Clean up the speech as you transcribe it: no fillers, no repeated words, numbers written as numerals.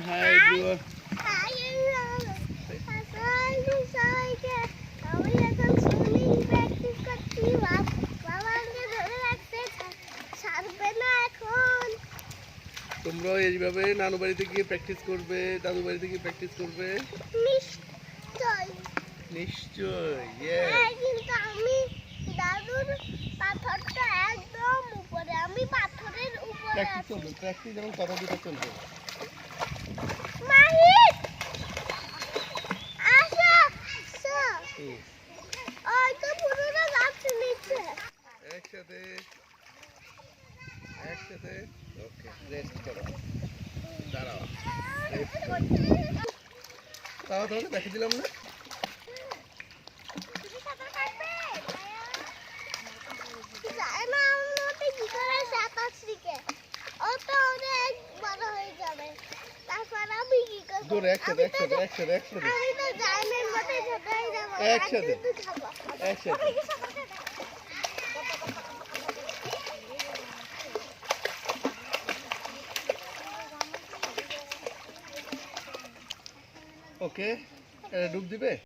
Hi everyone. আমি এখন swimming practice করছি। বাবা আমাকে ধরে রাখতে ছাড়বে না এখন। তোমরাও এইভাবে নানু বাড়িতে গিয়ে প্র্যাকটিস করবে, দাদু বাড়িতে গিয়ে প্র্যাকটিস করবে নিশ্চয়। নিশ্চয়। হ্যাঁ, কিন্তু আমি দাদুর পাথরটা একদম উপরে, আমি পাথরের উপরে প্র্যাকটিস আছি। চলবে, প্র্যাকটিস এবং কথা দুটো চলবে। মাহির আসো আসো। ওই তো পুরোটা গাছ নিচে। একসাথে একসাথে। ওকে, রেস্ট করো, দাঁড়াও, রেস্ট করো। তাও তোমাকে দেখে দিলাম না। তুমি সাঁতার কাটবে? জানি না আমার মতে কি করে সাঁতার শিখে। ও তো অনেক বড় হয়ে যাবে, তারপর আমি কি করবো? জোরে একসাথে একসাথে একসাথে একসাথে আমি তো জাইনের মতো ছোট হয়ে যাবো। একসাথে আর দুধ খাবো। একসাথে। ওকে, ডুব দিবে।